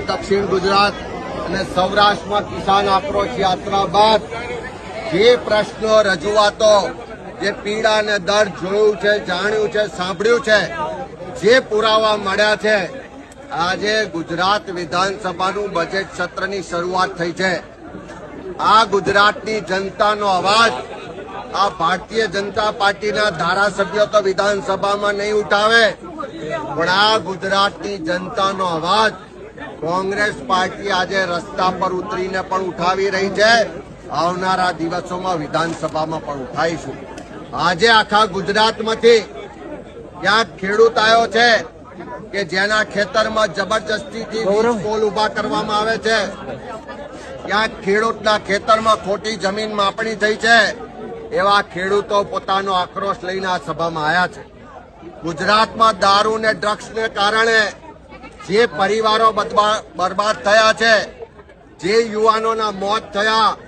दक्षिण गुजरात અને સૌરાષ્ટ્રમાં કિસાન આક્રોશ યાત્રા બાદ જે પ્રશ્નો રજૂઆતો જે પીડા અને દર્દ જોયું છે, જાણ્યું છે, સાંભળ્યું છે, જે પુરાવા મળ્યા છે, આજે ગુજરાત વિધાનસભાનું બજેટ સત્રની શરૂઆત થઈ છે. આ ગુજરાતની જનતાનો અવાજ આ ભારતીય જનતા પાર્ટીના ધારાસભ્યો તો વિધાનસભામાં નહીં ઉઠાવે, પણ આ ગુજરાતની જનતાનો અવાજ કોંગ્રેસ પાર્ટી આજે રસ્તા પર ઉતરીને પણ ઉઠાવી રહી છે. આવનારા દિવસોમાં વિધાનસભામાં પણ ઉઠાવીશું. આજે આખા ગુજરાતમાંથી ક્યાંક ખેડૂત આવ્યો છે કે જેના ખેતરમાં જબરજસ્તીથી પોલ ઉભા કરવામાં આવે છે, ક્યાંક ખેડૂતના ખેતરમાં ખોટી જમીન માપણી થઈ છે. એવા ખેડૂતો પોતાનો આક્રોશ લઈને આ સભામાં આવ્યા છે. ગુજરાતમાં દારૂ ને ડ્રગ્સને કારણે જે પરિવારો બરબાદ થયા છે, જે યુવાનોના મોત થયા,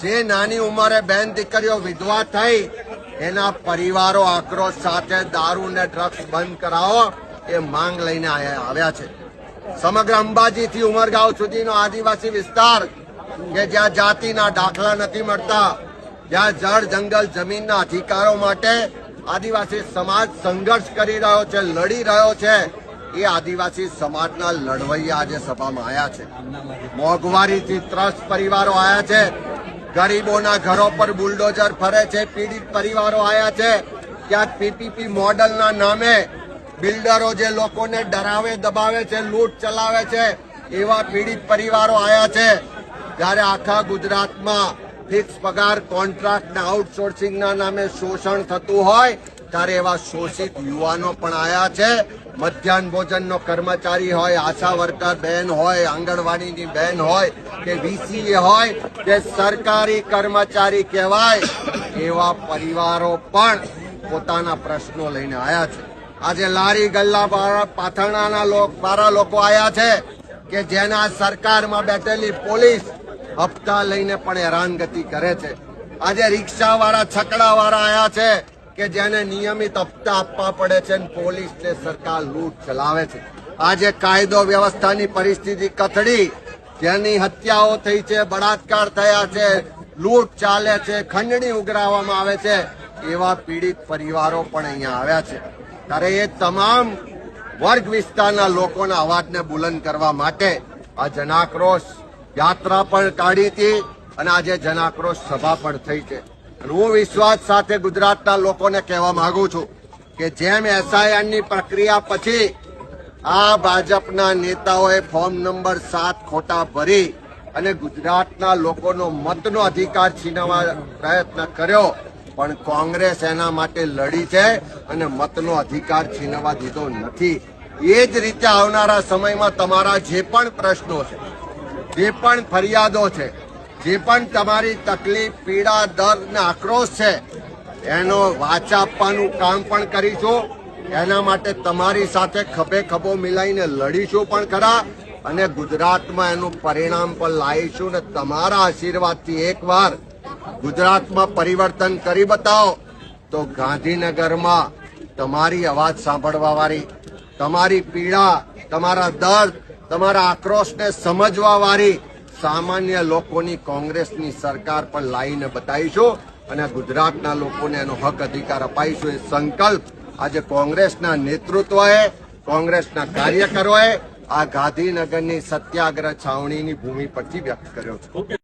જે નાની ઉંમરે બેન દીકરીઓ વિધવા થઈ, એના પરિવારો આક્રોશ સાથે દારૂ ને ડ્રગ્સ બંધ કરાવો એ માંગ લઈને આવ્યા છે. સમગ્ર અંબાજીથી ઉમરગાંવ સુધીનો આદિવાસી વિસ્તાર કે જ્યાં જાતિના દાખલા નથી મળતા, જ્યાં જળ જંગલ જમીનના અધિકારો માટે આદિવાસી સમાજ સંઘર્ષ કરી રહ્યો છે, લડી રહ્યો છે, એ આદિવાસી સમાજના લડવૈયા આજે સભામાં આવ્યા છે. મોંઘવારીથી ત્રસ્ત પરિવારો આવ્યા છે, ગરીબોના ઘરો પર બુલડોઝર ફરે છે, પીડિત પરિવારો આવ્યા છે. ક્યાંક પીપીપી મોડલના નામે બિલ્ડરો જે લોકોને ડરાવે દબાવે છે, લૂંટ ચલાવે છે, એવા પીડિત પરિવારો આવ્યા છે. જ્યારે આખા ગુજરાતમાં ફિક્સ પગાર કોન્ટ્રાક્ટ ને આઉટસોર્સિંગના નામે શોષણ થતું હોય, ત્યારે એવા શોષિત યુવાનો પણ આવ્યા છે. મધ્યાહન ભોજનનો કર્મચારી હોય, આશા વર્કર બહેન હોય, આંગણવાડીની બહેન હોય કે વીસીએ હોય કે સરકારી કર્મચારી કહેવાય, એવા પરિવારો પણ પોતાના પ્રશ્નો લઈને આવ્યા છે. આજે લારી ગલ્લા પાથરણાના લોકો આવ્યા છે કે જેના સરકારમાં બેઠેલી પોલીસ હપ્તા લઈને પણ હેરાનગતિ કરે છે. આજે રિક્ષાવાળા છકડાવાળા આવ્યા છે કે જેને નિયમિત હપ્તા આપવા પડે છે અને પોલીસને સરકાર લૂંટ ચલાવે છે. આજે કાયદો વ્યવસ્થાની પરિસ્થિતિ કથળી, જેની હત્યાઓ થઈ છે, બળાત્કાર થયા છે, લૂંટ ચાલે છે, ખંડણી ઉઘરાવવામાં આવે છે, એવા પીડિત પરિવારો પણ અહીંયા આવ્યા છે. ત્યારે એ તમામ વર્ગ વિસ્તારના લોકોના અવાજને બુલંદ કરવા માટે આ જનાક્રોશ યાત્રા પણ કાઢી હતી અને આજે જનાક્રોશ સભા પણ થઈ છે. હું વિશ્વાસ સાથે ગુજરાતના લોકોને કહેવા માંગુ છું કે જેમ એસઆઈઆરની પ્રક્રિયા પછી આ ભાજપના નેતાઓએ ફોર્મ નંબર 7 ખોટા ભરી અને ગુજરાતના લોકોનો મતનો અધિકાર છીનવવા પ્રયત્ન કર્યો, પણ કોંગ્રેસ એના માટે લડી છે અને મતનો અધિકાર છીનવવા દીધો નથી. એ જ રીતે આવનારા સમયમાં તમારા જે પણ પ્રશ્નો છે, જે પણ ફરિયાદો છે, જે પણ તમારી તકલીફ, પીડા, દર્દ ને આક્રોશ છે, એનો વાચા આપવાનું કામ પણ કરીશું. એના માટે તમારી સાથે ખભે ખભો મિલાઈને લડીશું પણ ખરા અને ગુજરાતમાં એનું પરિણામ પણ લાવીશું. ને તમારા આશીર્વાદથી એકવાર ગુજરાતમાં પરિવર્તન કરી બતાવો તો ગાંધીનગરમાં તમારી અવાજ સાંભળવા વાળી, તમારી પીડા, તમારા દર્દ, તમારા આક્રોશને સમજવા વાળી સામાન્ય લોકોની કોંગ્રેસની સરકાર પણ લાવીને બતાવીશું અને ગુજરાતના લોકોને એનો હક અધિકાર અપાઈશું. એ સંકલ્પ આજે કોંગ્રેસના નેતૃત્વએ, કોંગ્રેસના કાર્યકરોએ આ ગાંધીનગરની સત્યાગ્રહ છાવણીની ભૂમિ પરથી વ્યક્ત કર્યો છે.